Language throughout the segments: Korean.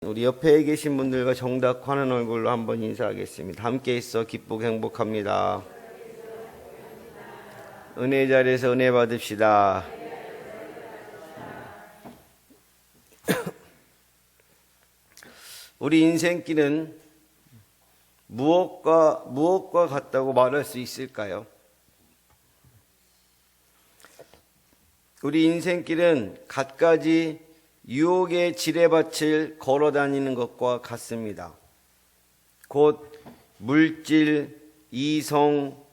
우리 옆에 계신 분들과 정답하는 얼굴로 한번 인사하겠습니다. 함께 있어 기쁘고 행복합니다. 은혜 자리에서 은혜 받읍시다. 우리 인생길은 무엇과 같다고 말할 수 있을까요? 우리 인생길은 갖가지 유혹의 지뢰밭을 걸어 다니는 것과 같습니다. 곧 물질, 이성,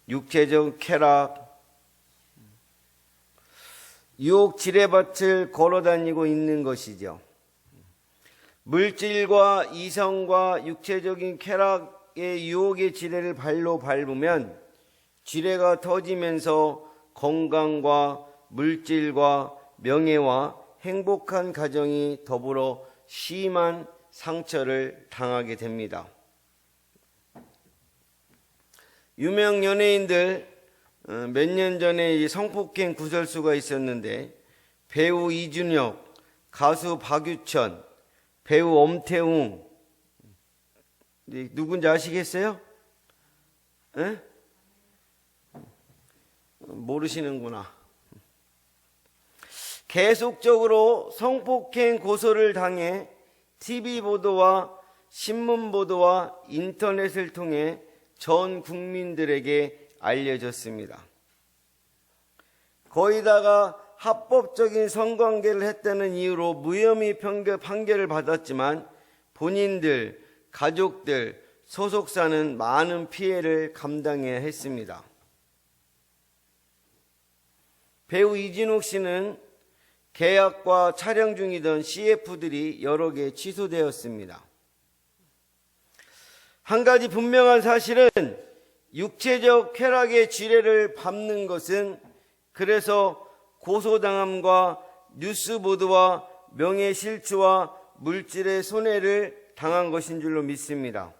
육체적 쾌락, 유혹 지뢰밭을 걸어 다니고 있는 것이죠. 물질과 이성과 육체적인 쾌락의 유혹의 지뢰를 발로 밟으면 지뢰가 터지면서 건강과 물질과 명예와 행복한 가정이 더불어 심한 상처를 당하게 됩니다. 유명 연예인들 몇 년 전에 성폭행 구설수가 있었는데 배우 이준혁, 가수 박유천, 배우 엄태웅 누군지 아시겠어요? 에? 모르시는구나. 계속적으로 성폭행 고소를 당해 TV 보도와 신문 보도와 인터넷을 통해 전 국민들에게 알려졌습니다. 거의다가 합법적인 성관계를 했다는 이유로 무혐의 판결을 받았지만 본인들, 가족들, 소속사는 많은 피해를 감당해야 했습니다. 배우 이진욱 씨는 계약과 촬영 중이던 CF들이 여러 개 취소되었습니다. 한 가지 분명한 사실은 육체적 쾌락의 지뢰를 밟는 것은 그래서 고소당함과 뉴스보도와 명예실추와 물질의 손해를 당한 것인 줄로 믿습니다.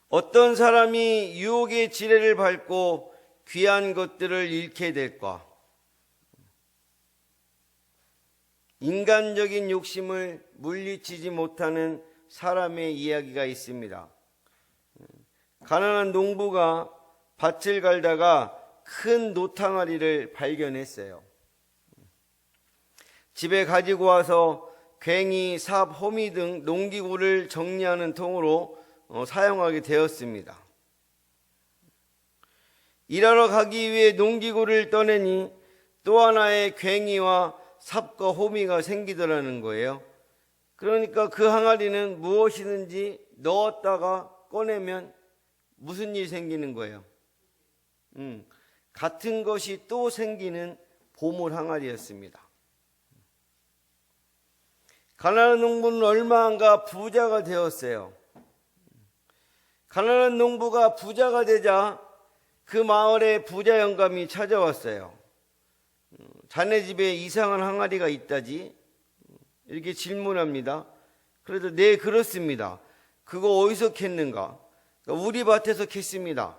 어떤 사람이 유혹의 지뢰를 밟고 귀한 것들을 잃게 될까? 인간적인 욕심을 물리치지 못하는 사람의 이야기가 있습니다. 가난한 농부가 밭을 갈다가 큰 노탕아리를 발견했어요. 집에 가지고 와서 괭이, 삽, 호미 등 농기구를 정리하는 통으로 사용하게 되었습니다. 일하러 가기 위해 농기구를 떠내니 또 하나의 괭이와 삽과 호미가 생기더라는 거예요. 그러니까 그 항아리는 무엇이든지 넣었다가 꺼내면 무슨 일이 생기는 거예요? 같은 것이 또 생기는 보물 항아리였습니다. 가난한 농부는 얼마 안가 부자가 되었어요. 가난한 농부가 부자가 되자 그 마을에 부자 영감이 찾아왔어요. 자네 집에 이상한 항아리가 있다지? 이렇게 질문합니다. 그래도 네, 그렇습니다. 그거 어디서 캤는가? 우리 밭에서 캤습니다.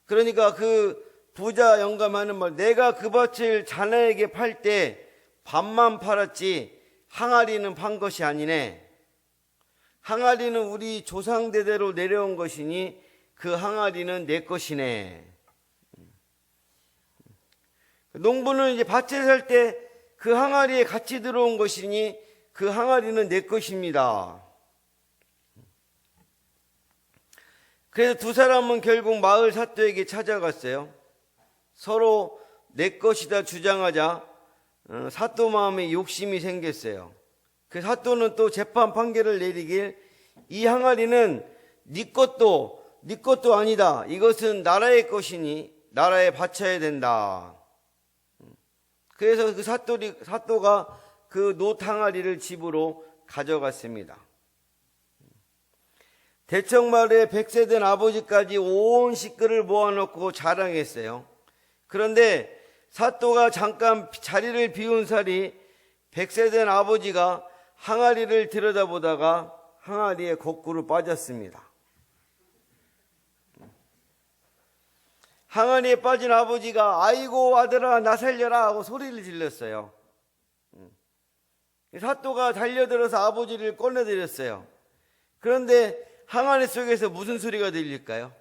그러니까 그 부자 영감하는 말, 내가 그 밭을 자네에게 팔 때 밭만 팔았지 항아리는 판 것이 아니네. 항아리는 우리 조상대대로 내려온 것이니 그 항아리는 내 것이네. 농부는 이제 밭에 살 때 그 항아리에 같이 들어온 것이니 그 항아리는 내 것입니다. 그래서 두 사람은 결국 마을 사또에게 찾아갔어요. 서로 내 것이다 주장하자 사또 마음에 욕심이 생겼어요. 그 사또는 또 재판 판결을 내리길 이 항아리는 네 것도 아니다. 이것은 나라의 것이니 나라에 바쳐야 된다. 그래서 그 사또가 그 놋 항아리를 집으로 가져갔습니다. 대청마을에 100세 된 아버지까지 온 식구를 모아놓고 자랑했어요. 그런데 사또가 잠깐 자리를 비운 사이 100세 된 아버지가 항아리를 들여다보다가 항아리에 거꾸로 빠졌습니다. 항아리에 빠진 아버지가 아이고 아들아 나 살려라 하고 소리를 질렀어요. 사또가 달려들어서 아버지를 꺼내드렸어요. 그런데 항아리 속에서 무슨 소리가 들릴까요?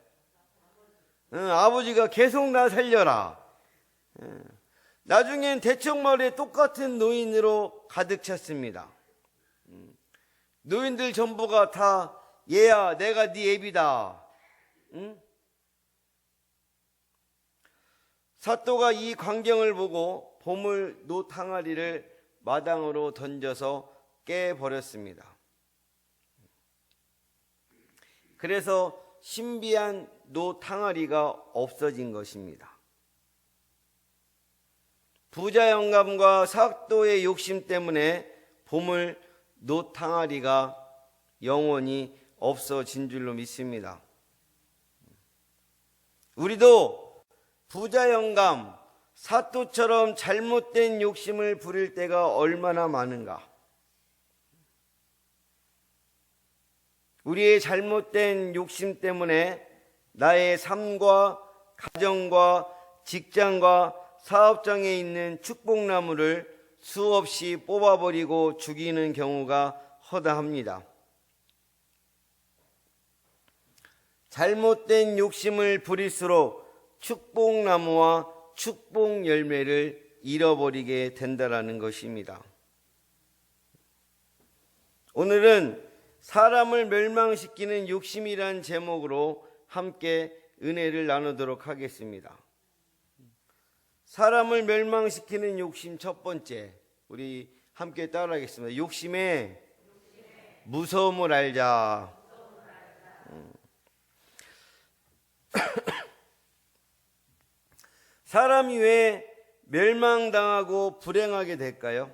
아버지가 계속 나 살려라. 나중엔 대청마을에 똑같은 노인으로 가득 찼습니다. 노인들 전부가 다 얘야 내가 네 애비다. 사또가 이 광경을 보고 보물 놋 항아리를 마당으로 던져서 깨버렸습니다. 그래서 신비한 놋 항아리가 없어진 것입니다. 부자 영감과 사또의 욕심 때문에 보물 놋 항아리가 영원히 없어진 줄로 믿습니다. 우리도 부자 영감, 사또처럼 잘못된 욕심을 부릴 때가 얼마나 많은가. 우리의 잘못된 욕심 때문에 나의 삶과 가정과 직장과 사업장에 있는 축복나무를 수없이 뽑아버리고 죽이는 경우가 허다합니다. 잘못된 욕심을 부릴수록 축복나무와 축복 열매를 잃어버리게 된다는 것입니다. 오늘은 사람을 멸망시키는 욕심이란 제목으로 함께 은혜를 나누도록 하겠습니다. 사람을 멸망시키는 욕심 첫 번째, 우리 함께 따라하겠습니다. 욕심의 무서움을 알자. 사람이 왜 멸망당하고 불행하게 될까요?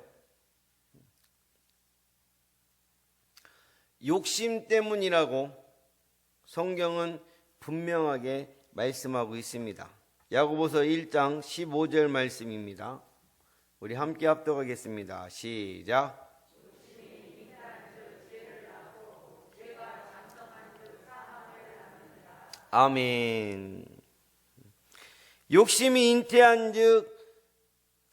욕심 때문이라고 성경은 분명하게 말씀하고 있습니다. 야고보서 1장 15절 말씀입니다. 우리 함께 합독하겠습니다. 시작. 아멘. 욕심이 잉태한 즉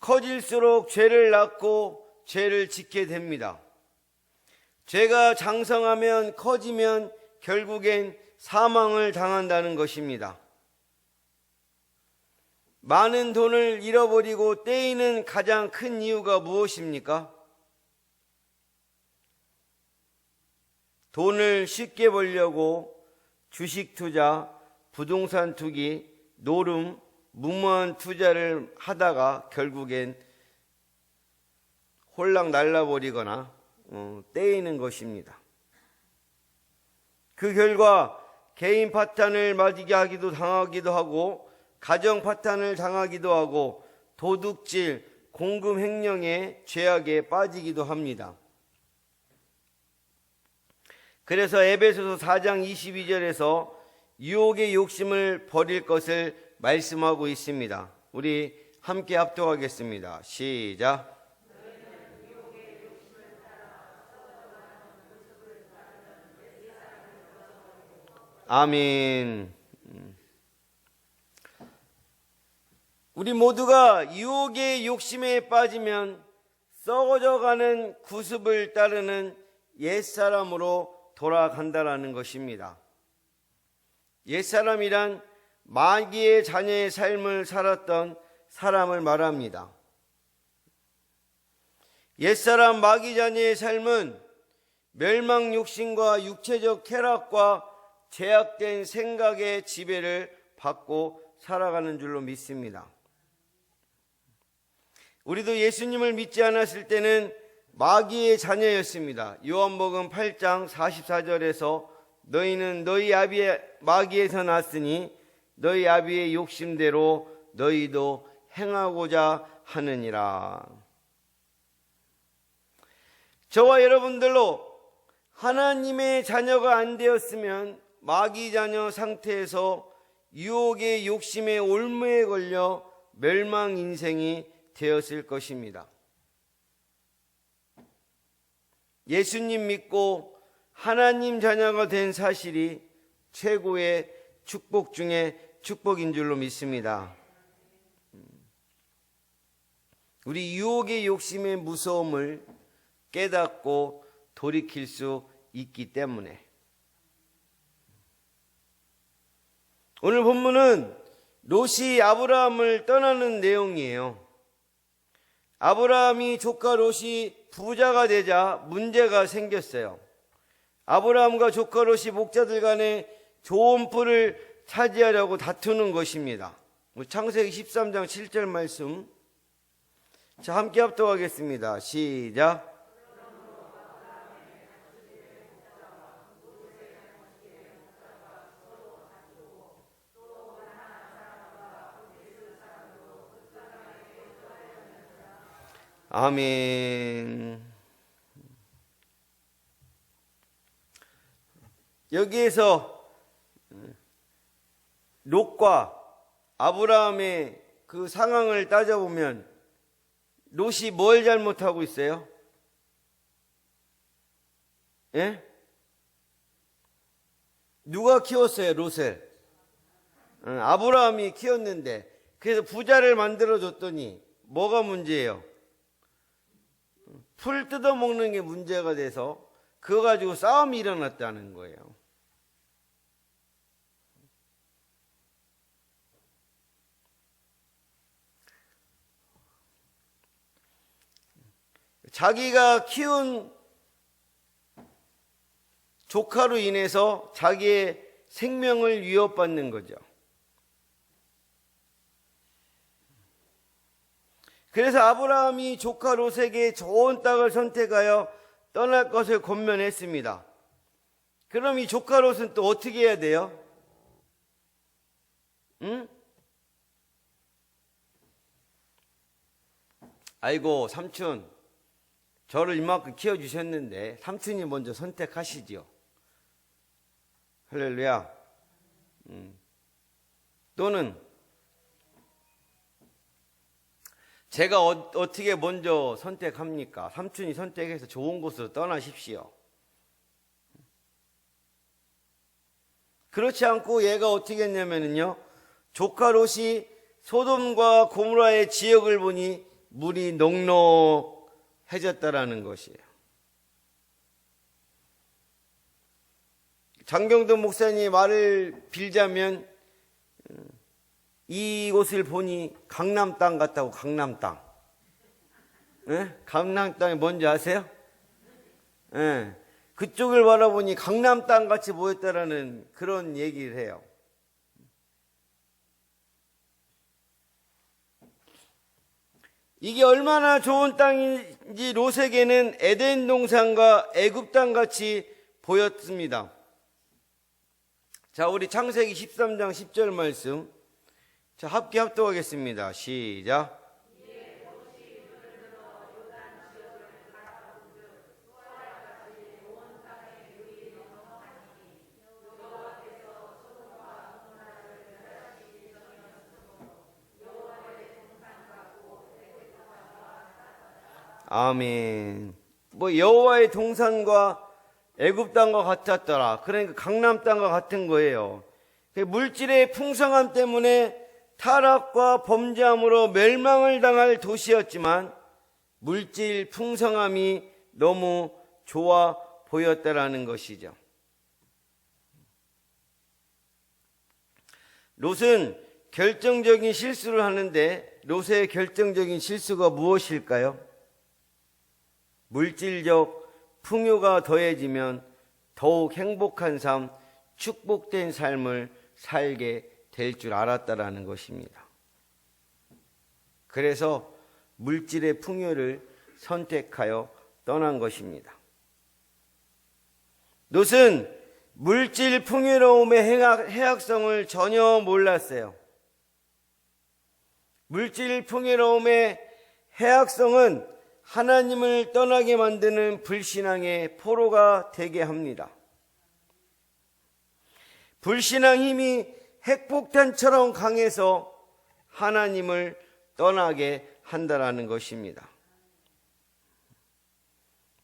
커질수록 죄를 낳고 죄를 짓게 됩니다. 죄가 장성하면 커지면 결국엔 사망을 당한다는 것입니다. 많은 돈을 잃어버리고 떼이는 가장 큰 이유가 무엇입니까? 돈을 쉽게 벌려고 주식 투자, 부동산 투기, 노름, 무모한 투자를 하다가 결국엔 홀랑 날라버리거나 떼이는 것입니다. 그 결과 개인 파탄을 맞이게 하기도 당하기도 하고 가정 파탄을 당하기도 하고 도둑질, 공금 횡령의 죄악에 빠지기도 합니다. 그래서 에베소서 4장 22절에서 유혹의 욕심을 버릴 것을 말씀하고 있습니다. 우리 함께 합독하겠습니다. 시작. 아멘. 우리 모두가 유혹의 욕심에 빠지면 썩어져가는 구습을 따르는 옛사람으로 돌아간다라는 것입니다. 옛사람이란 마귀의 자녀의 삶을 살았던 사람을 말합니다. 옛사람 마귀 자녀의 삶은 멸망 욕심과 육체적 쾌락과 제약된 생각의 지배를 받고 살아가는 줄로 믿습니다. 우리도 예수님을 믿지 않았을 때는 마귀의 자녀였습니다. 요한복음 8장 44절에서 너희는 너희 아비의 마귀에서 났으니 너희 아비의 욕심대로 너희도 행하고자 하느니라. 저와 여러분들로 하나님의 자녀가 안 되었으면 마귀 자녀 상태에서 유혹의 욕심의 올무에 걸려 멸망 인생이 되었을 것입니다. 예수님 믿고 하나님 자녀가 된 사실이 최고의 축복 중에 축복인 줄로 믿습니다. 우리 유혹의 욕심의 무서움을 깨닫고 돌이킬 수 있기 때문에. 오늘 본문은 롯이 아브라함을 떠나는 내용이에요. 아브라함이 조카 롯이 부자가 되자 문제가 생겼어요. 아브라함과 조카 롯이 목자들 간에 좋은 뿔을 차지하려고 다투는 것입니다. 창세기 13장 7절 말씀. 자, 함께 합독하겠습니다. 시작. 아멘. 여기에서 롯과 아브라함의 그 상황을 따져보면 롯이 뭘 잘못하고 있어요? 예? 누가 키웠어요, 롯을? 아브라함이 키웠는데, 그래서 부자를 만들어줬더니 뭐가 문제예요? 풀 뜯어먹는 게 문제가 돼서 그거 가지고 싸움이 일어났다는 거예요. 자기가 키운 조카로 인해서 자기의 생명을 위협받는 거죠. 그래서 아브라함이 조카 롯에게 좋은 땅을 선택하여 떠날 것을 권면했습니다. 그럼 이 조카 롯은 또 어떻게 해야 돼요? 응? 아이고, 삼촌, 저를 이만큼 키워주셨는데 삼촌이 먼저 선택하시지요. 할렐루야. 또는 제가 어떻게 먼저 선택합니까? 삼촌이 선택해서 좋은 곳으로 떠나십시오. 그렇지 않고 얘가 어떻게 했냐면요, 조카 롯이 소돔과 고모라의 지역을 보니 물이 녹록해졌다라는 것이에요. 장경도 목사님이 말을 빌자면 이곳을 보니 강남 땅 같다고. 강남 땅. 예? 강남 땅이 뭔지 아세요? 예. 그쪽을 바라보니 강남 땅 같이 보였다라는 그런 얘기를 해요. 이게 얼마나 좋은 땅인지 롯에게는 에덴 동산과 애굽 땅 같이 보였습니다. 자, 우리 창세기 13장 10절 말씀. 자, 함께 합독하겠습니다. 시작. 아멘. 여호와의 동산과 애굽 땅과 같았더라. 그러니까 강남 땅과 같은 거예요. 물질의 풍성함 때문에 타락과 범죄함으로 멸망을 당할 도시였지만 물질 풍성함이 너무 좋아 보였다라는 것이죠. 롯은 결정적인 실수를 하는데 롯의 결정적인 실수가 무엇일까요? 물질적 풍요가 더해지면 더욱 행복한 삶, 축복된 삶을 살게 될 줄 알았다라는 것입니다. 그래서 물질의 풍요를 선택하여 떠난 것입니다. 롯은 물질 풍요로움의 해악성을 전혀 몰랐어요. 물질 풍요로움의 해악성은 하나님을 떠나게 만드는 불신앙의 포로가 되게 합니다. 불신앙 힘이 핵폭탄처럼 강해서 하나님을 떠나게 한다라는 것입니다.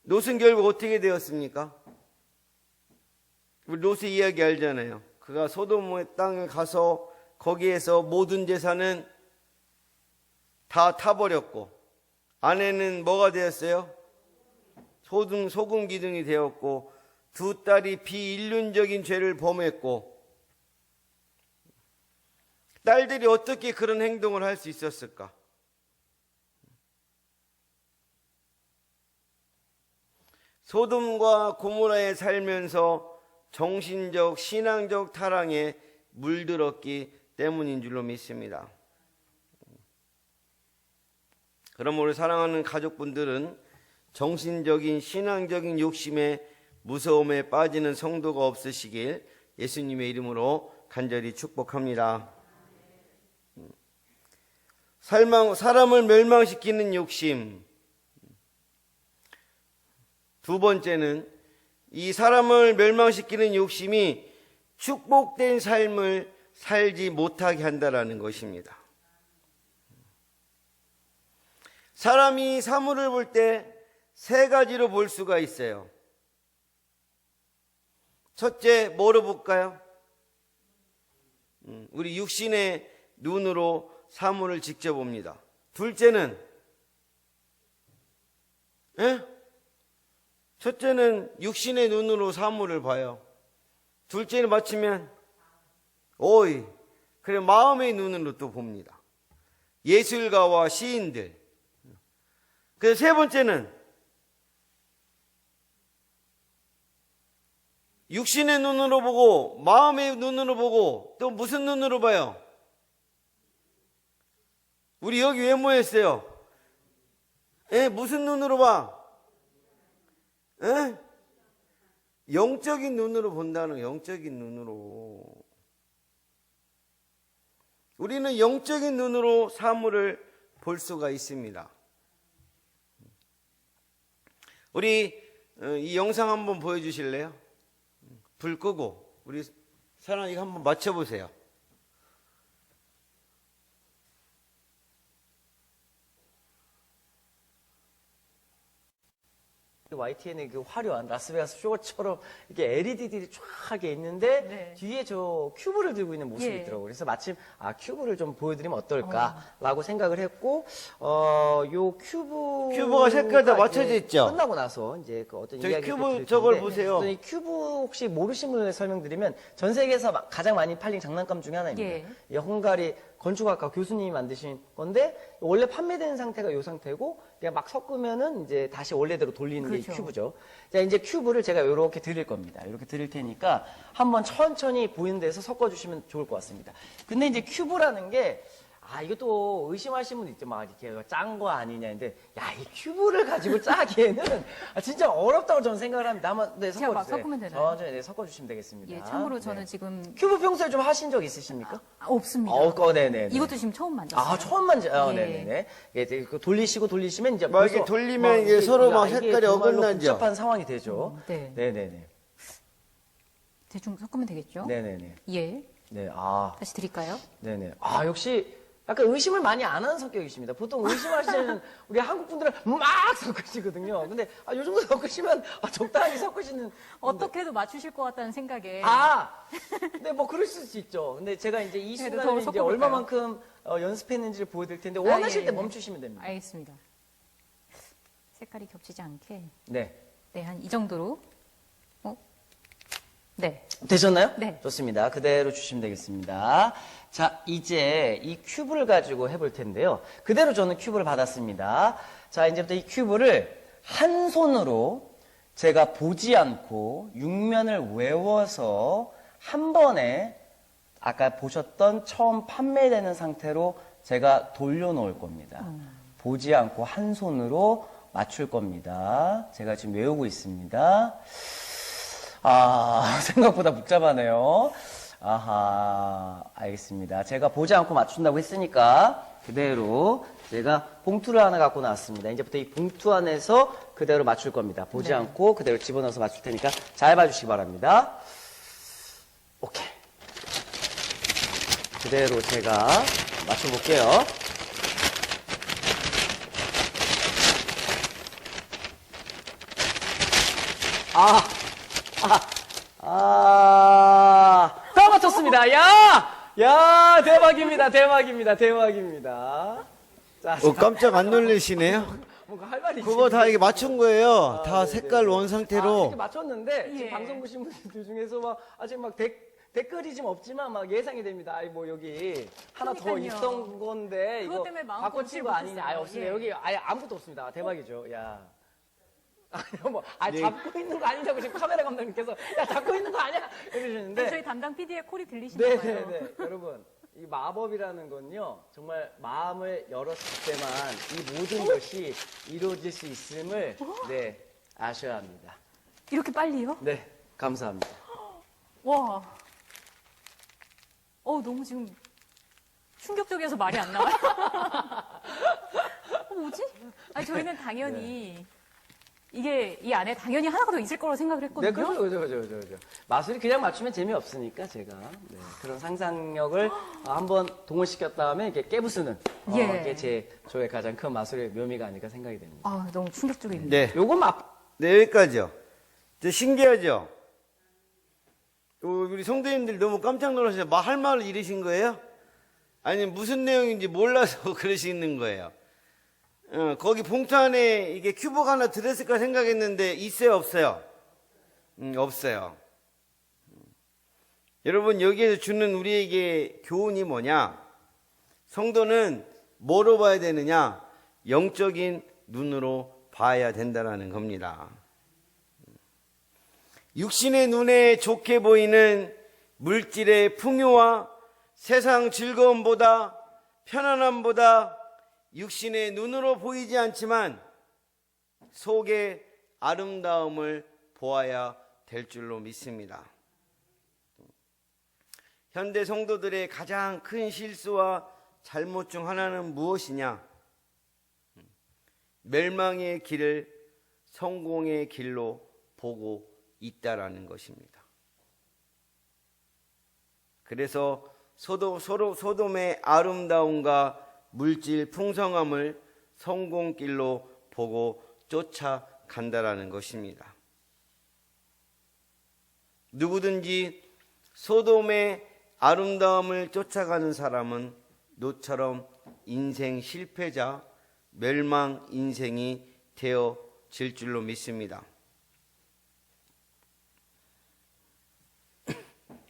롯은 결국 어떻게 되었습니까? 우리 롯의 이야기 알잖아요. 그가 소돔의 땅에 가서 거기에서 모든 재산은 다 타버렸고, 아내는 뭐가 되었어요? 소금 기둥이 되었고, 두 딸이 비인륜적인 죄를 범했고, 딸들이 어떻게 그런 행동을 할 수 있었을까? 소돔과 고모라에 살면서 정신적, 신앙적 타락에 물들었기 때문인 줄로 믿습니다. 그러므로 사랑하는 가족분들은 정신적인, 신앙적인 욕심에 무서움에 빠지는 성도가 없으시길 예수님의 이름으로 간절히 축복합니다. 사람을 멸망시키는 욕심. 두 번째는 이 사람을 멸망시키는 욕심이 축복된 삶을 살지 못하게 한다는 것입니다. 사람이 사물을 볼 때 세 가지로 볼 수가 있어요. 첫째, 뭐로 볼까요? 우리 육신의 눈으로 사물을 직접 봅니다. 둘째는, 첫째는 육신의 눈으로 사물을 봐요. 둘째는 맞추면, 그래, 마음의 눈으로 또 봅니다. 예술가와 시인들. 그래서 세 번째는, 육신의 눈으로 보고, 마음의 눈으로 보고, 또 무슨 눈으로 봐요? 우리 여기 왜 모였어요? 무슨 눈으로 봐? 영적인 눈으로 본다는, 영적인 눈으로. 우리는 영적인 눈으로 사물을 볼 수가 있습니다. 우리 이 영상 한번 보여주실래요? 불 끄고 우리 사랑이 한번 맞춰보세요. YTN의 그 화려한 라스베가스 쇼처럼 이렇게 LED들이 쫙하게 있는데 네. 뒤에 저 큐브를 들고 있는 모습이 예. 있더라고요. 그래서 마침 큐브를 좀 보여드리면 어떨까라고 생각을 했고 요 큐브가 색깔 다 맞춰져 있죠? 끝나고 나서 이제 그 어떤 저기 이야기를 큐브 드릴 텐데 저걸 보세요. 이 큐브 혹시 모르신 분을 설명드리면 전 세계에서 가장 많이 팔린 장난감 중에 하나입니다. 예. 이 헝가리 건축학과 교수님이 만드신 건데 원래 판매되는 상태가 이 상태고 그냥 막 섞으면은 이제 다시 원래대로 돌리는 게 그렇죠. 큐브죠. 자, 이제 큐브를 제가 이렇게 드릴 겁니다. 이렇게 드릴 테니까 한번 천천히 보이는 데서 섞어주시면 좋을 것 같습니다. 근데 이제 큐브라는 게 이것도 의심하시는 분도 있죠. 막 이렇게 짠 거 아니냐. 근데 이 큐브를 가지고 짜기에는 진짜 어렵다고 저는 생각을 합니다. 한번 제가 섞어주세요. 막 섞으면 되나요? 천천히 섞어주시면 되겠습니다. 예, 참고로 저는 네. 지금 큐브 평소에 좀 하신 적 있으십니까? 없습니다. 네네. 이것도 지금 처음 만졌어요. 처음 만져. 예. 네네네. 이제 막 돌리시면 이제 이렇게 벌써 돌리면 이게 서로 막 이게 색깔이 정말로 어긋나죠? 복잡한 상황이 되죠. 네. 네네네. 대충 섞으면 되겠죠? 네네네. 예. 네. 다시 드릴까요? 네네. 역시 약간 의심을 많이 안 하는 성격이십니다. 보통 의심하시는 우리 한국 분들은 막 섞으시거든요. 근데 요 정도 섞으시면 적당히 섞으시는. 어떻게 해도 맞추실 것 같다는 생각에. 네, 뭐 그럴 수 있죠. 근데 제가 이제 이 그래도 순간을 더 이제 섞어볼까요? 얼마만큼 연습했는지를 보여드릴 텐데 원하실 예, 때 예. 멈추시면 됩니다. 알겠습니다. 색깔이 겹치지 않게. 네. 네, 한 이 정도로. 네. 되셨나요? 네. 좋습니다. 그대로 주시면 되겠습니다. 자, 이제 이 큐브를 가지고 해볼 텐데요. 그대로 저는 큐브를 받았습니다. 자, 이제부터 이 큐브를 한 손으로 제가 보지 않고 육면을 외워서 한 번에 아까 보셨던 처음 판매되는 상태로 제가 돌려놓을 겁니다. 보지 않고 한 손으로 맞출 겁니다. 제가 지금 외우고 있습니다. 생각보다 복잡하네요. 알겠습니다. 제가 보지 않고 맞춘다고 했으니까 그대로 제가 봉투를 하나 갖고 나왔습니다. 이제부터 이 봉투 안에서 그대로 맞출 겁니다. 보지 네. 않고 그대로 집어넣어서 맞출 테니까 잘 봐주시기 바랍니다. 오케이. 그대로 제가 맞춰볼게요. 다 맞췄습니다. 야, 대박입니다. 대박입니다. 대박입니다. 자, 깜짝 안 놀라시네요. 뭔가 할 말이 그거 다 이게 맞춘 거예요. 다 네, 색깔 네. 원 이렇게 상태로. 맞췄는데 예. 지금 방송 보신 분들 중에서 막 아직 막 댓글이 지금 없지만 막 예상이 됩니다. 아이 뭐 여기 하나 더 그러니까요. 있던 건데 그것 이거 때문에 마음 바꿔친 거 꼼꼼히 아니냐? 아예 못했어요. 없습니다. 예. 여기 아예 아무것도 없습니다. 대박이죠. 야. 아니요 뭐 네. 잡고 있는 거 아니냐고 지금 카메라 감독님께서 야 잡고 있는 거 아니야 이러시는데 저희 담당 PD의 콜이 들리시나 봐요. 네네네 여러분 이 마법이라는 건요 정말 마음을 열었을 때만 이 모든 것이 이루어질 수 있음을 네 아셔야 합니다. 이렇게 빨리요? 네 감사합니다. 와. 너무 지금 충격적이어서 말이 안 나와요. 뭐지? 아니, 저희는 당연히 이게 이 안에 당연히 하나가 더 있을 거라고 생각을 했거든요. 네 그죠. 마술이 그냥 맞추면 재미없으니까 제가 네, 그런 상상력을 한번 동원시켰 다음에 이렇게 깨부수는 예. 이게 저의 가장 큰 마술의 묘미가 아닐까 생각이 됩니다. 아, 너무 충격적이네요. 네. 요건 네, 여기까지요. 신기하죠? 우리 성도님들 너무 깜짝 놀라셔서 할 말을 잃으신 거예요? 아니, 무슨 내용인지 몰라서 그러시는 거예요. 거기 봉투 안에 이게 큐브가 하나 들었을까 생각했는데, 있어요, 없어요? 없어요. 여러분, 여기에서 주는 우리에게 교훈이 뭐냐? 성도는 뭐로 봐야 되느냐? 영적인 눈으로 봐야 된다는 겁니다. 육신의 눈에 좋게 보이는 물질의 풍요와 세상 즐거움보다 편안함보다 육신의 눈으로 보이지 않지만 속의 아름다움을 보아야 될 줄로 믿습니다. 현대 성도들의 가장 큰 실수와 잘못 중 하나는 무엇이냐? 멸망의 길을 성공의 길로 보고 있다라는 것입니다. 그래서 소돔의 아름다움과 물질 풍성함을 성공길로 보고 쫓아간다라는 것입니다. 누구든지 소돔의 아름다움을 쫓아가는 사람은 노처럼 인생 실패자, 멸망 인생이 되어질 줄로 믿습니다.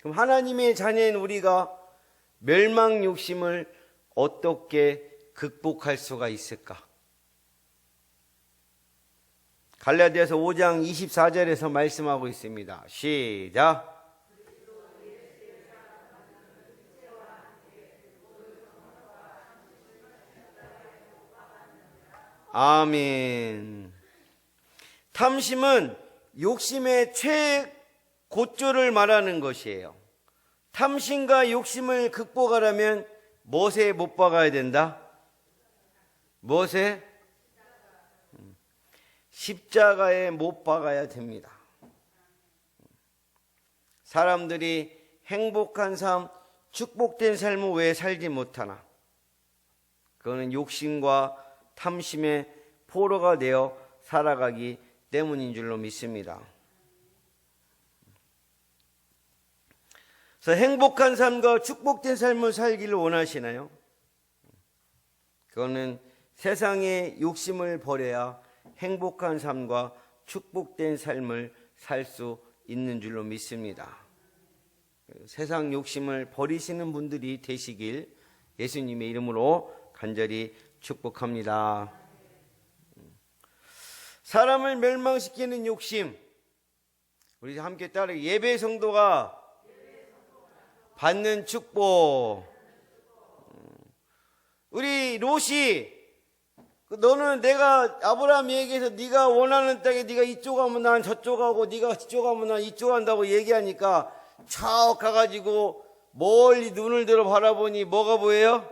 그럼 하나님의 자녀인 우리가 멸망 욕심을 어떻게 극복할 수가 있을까? 갈라디아서 5장 24절에서 말씀하고 있습니다. 시작. 아멘. 탐심은 욕심의 최고조를 말하는 것이에요. 탐심과 욕심을 극복하려면 무엇에 못 박아야 된다? 무엇에? 십자가에 못 박아야 됩니다. 사람들이 행복한 삶, 축복된 삶을 왜 살지 못하나? 그거는 욕심과 탐심의 포로가 되어 살아가기 때문인 줄로 믿습니다. 그래서 행복한 삶과 축복된 삶을 살기를 원하시나요? 그거는 세상의 욕심을 버려야 행복한 삶과 축복된 삶을 살 수 있는 줄로 믿습니다. 세상 욕심을 버리시는 분들이 되시길 예수님의 이름으로 간절히 축복합니다. 사람을 멸망시키는 욕심, 우리 함께 따라 예배 성도가 받는 축복. 우리 롯이 너는 내가 아브라함 얘기해서 네가 원하는 땅에 네가 이쪽 가면 난 저쪽 가고 네가 저쪽 가면 난 이쪽 간다고 얘기하니까 척 가가지고 멀리 눈을 들어 바라보니 뭐가 보여요?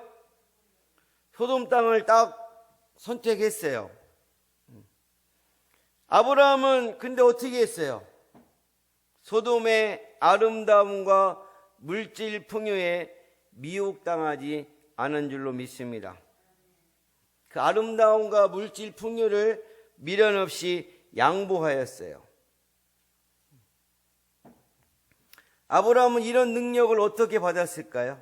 소돔 땅을 딱 선택했어요. 아브라함은 근데 어떻게 했어요? 소돔의 아름다움과 물질 풍요에 미혹당하지 않은 줄로 믿습니다. 그 아름다움과 물질 풍요를 미련 없이 양보하였어요. 아브라함은 이런 능력을 어떻게 받았을까요?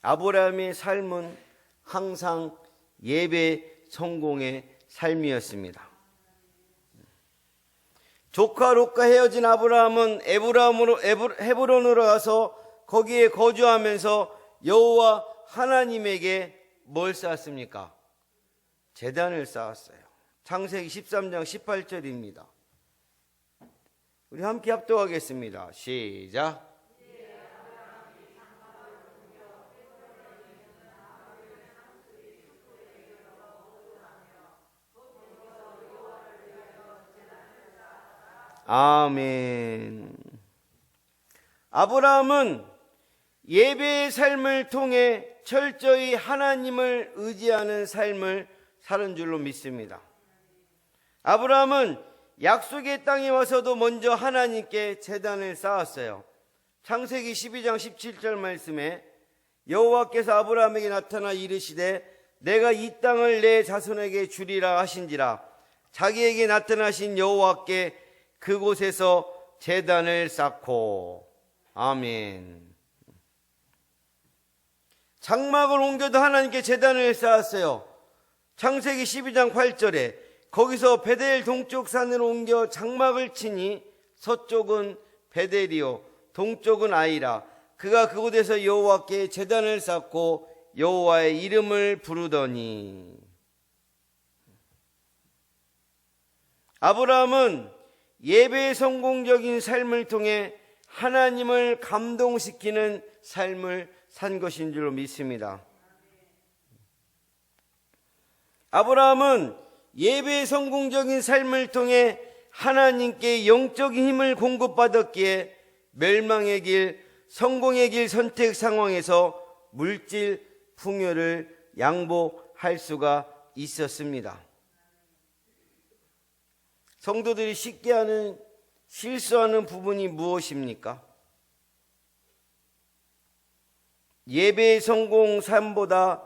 아브라함의 삶은 항상 예배 성공의 삶이었습니다. 조카 롯과 헤어진 아브라함은 헤브론으로 가서 거기에 거주하면서 여호와 하나님에게 뭘 쌓았습니까? 제단을 쌓았어요. 창세기 13장 18절입니다. 우리 함께 합독하겠습니다. 시작. 아멘. 아브라함은 예배의 삶을 통해 철저히 하나님을 의지하는 삶을 사는 줄로 믿습니다. 아브라함은 약속의 땅에 와서도 먼저 하나님께 제단을 쌓았어요. 창세기 12장 17절 말씀에 여호와께서 아브라함에게 나타나 이르시되 내가 이 땅을 내 자손에게 주리라 하신지라. 자기에게 나타나신 여호와께 그곳에서 제단을 쌓고. 아멘. 장막을 옮겨도 하나님께 제단을 쌓았어요. 창세기 12장 8절에 거기서 베델 동쪽 산으로 옮겨 장막을 치니 서쪽은 베델이요 동쪽은 아이라. 그가 그곳에서 여호와께 제단을 쌓고 여호와의 이름을 부르더니. 아브라함은 예배의 성공적인 삶을 통해 하나님을 감동시키는 삶을 산 것인 줄로 믿습니다. 아브라함은 예배의 성공적인 삶을 통해 하나님께 영적인 힘을 공급받았기에 멸망의 길, 성공의 길 선택 상황에서 물질 풍요를 양보할 수가 있었습니다. 성도들이 쉽게 하는 실수하는 부분이 무엇입니까? 예배의 성공 삶보다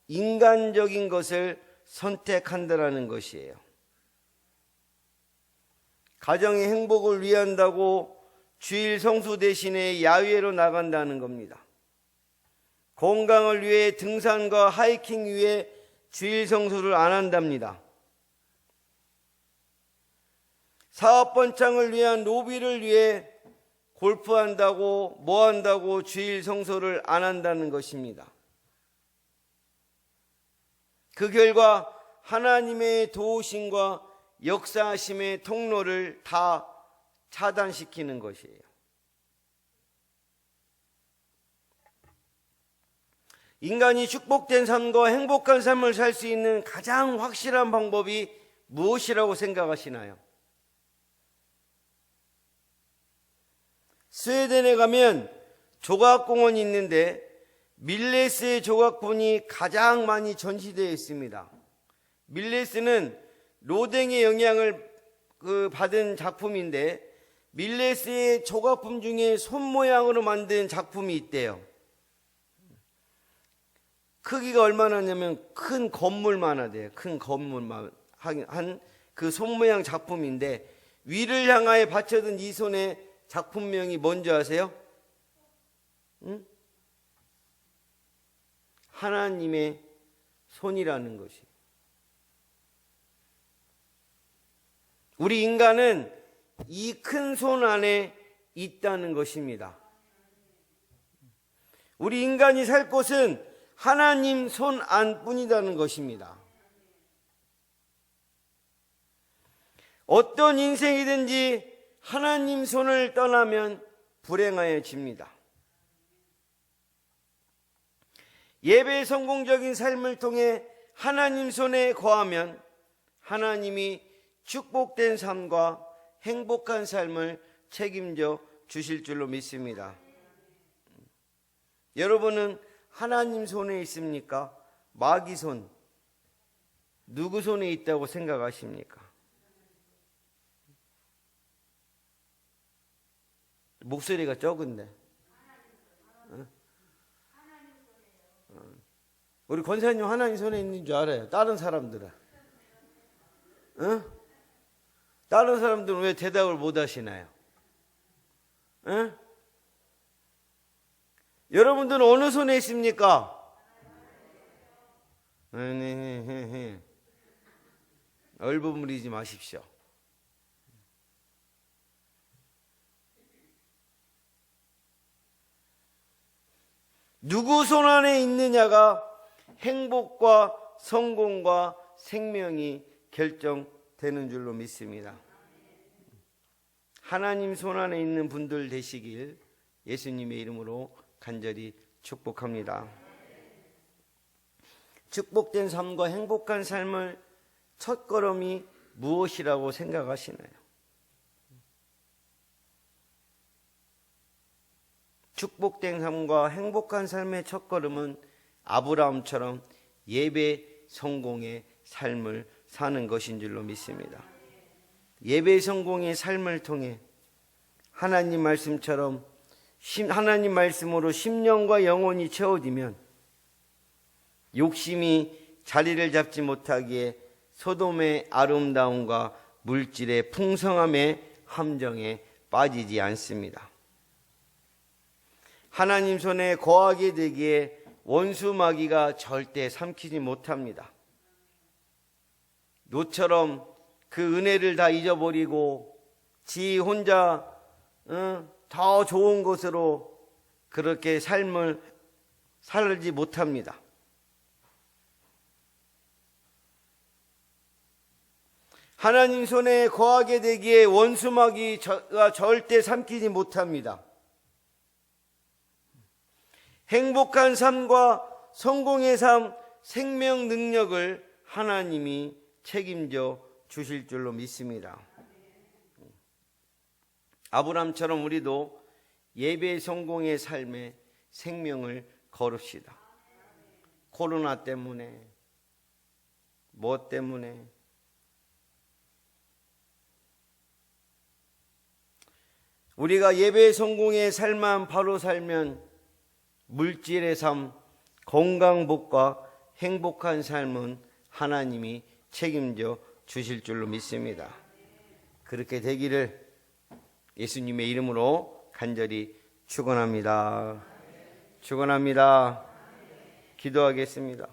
인간적인 것을 선택한다라는 것이에요. 가정의 행복을 위한다고 주일 성수 대신에 야외로 나간다는 겁니다. 건강을 위해 등산과 하이킹 위해 주일 성수를 안 한답니다. 사업 번창을 위한 로비를 위해 골프한다고 뭐 한다고 주일 성소를 안 한다는 것입니다. 그 결과 하나님의 도우심과 역사하심의 통로를 다 차단시키는 것이에요. 인간이 축복된 삶과 행복한 삶을 살 수 있는 가장 확실한 방법이 무엇이라고 생각하시나요? 스웨덴에 가면 조각공원이 있는데 밀레스의 조각본이 가장 많이 전시되어 있습니다. 밀레스는 로댕의 영향을 받은 작품인데 밀레스의 조각품 중에 손 모양으로 만든 작품이 있대요. 크기가 얼마나 냐면 큰 건물만 하대요. 큰 건물만 한 그 손 모양 작품인데 위를 향하여 받쳐든 이 손의 작품명이 뭔지 아세요? 응? 하나님의 손이라는 것이. 우리 인간은 이 큰 손 안에 있다는 것입니다. 우리 인간이 살 곳은 하나님 손 안뿐이라는 것입니다. 어떤 인생이든지 하나님 손을 떠나면 불행하여집니다. 예배의 성공적인 삶을 통해 하나님 손에 거하면 하나님이 축복된 삶과 행복한 삶을 책임져 주실 줄로 믿습니다. 여러분은 하나님 손에 있습니까? 마귀 손, 누구 손에 있다고 생각하십니까? 목소리가 적은데. 우리 권사님 하나님 손에 있는 줄 알아요. 다른 사람들은. 다른 사람들은 왜 대답을 못 하시나요? 여러분들은 어느 손에 있습니까? 얼버무리지 마십시오. 누구 손 안에 있느냐가 행복과 성공과 생명이 결정되는 줄로 믿습니다. 하나님 손 안에 있는 분들 되시길 예수님의 이름으로 간절히 축복합니다. 축복된 삶과 행복한 삶을 첫걸음이 무엇이라고 생각하시나요? 축복된 삶과 행복한 삶의 첫걸음은 아브라함처럼 예배 성공의 삶을 사는 것인 줄로 믿습니다. 예배 성공의 삶을 통해 하나님 말씀처럼 하나님 말씀으로 심령과 영혼이 채워지면 욕심이 자리를 잡지 못하기에 소돔의 아름다움과 물질의 풍성함의 함정에 빠지지 않습니다. 하나님 손에 거하게 되기에 원수 마귀가 절대 삼키지 못합니다. 노처럼 그 은혜를 다 잊어버리고 지 혼자 더 좋은 것으로 그렇게 삶을 살지 못합니다. 하나님 손에 거하게 되기에 원수 마귀가 절대 삼키지 못합니다. 행복한 삶과 성공의 삶, 생명 능력을 하나님이 책임져 주실 줄로 믿습니다. 아브라함처럼 우리도 예배 성공의 삶에 생명을 걸읍시다. 코로나 때문에, 뭐 때문에, 우리가 예배 성공의 삶만 바로 살면 물질의 삶, 건강복과 행복한 삶은 하나님이 책임져 주실 줄로 믿습니다. 그렇게 되기를 예수님의 이름으로 간절히 축원합니다. 축원합니다. 기도하겠습니다.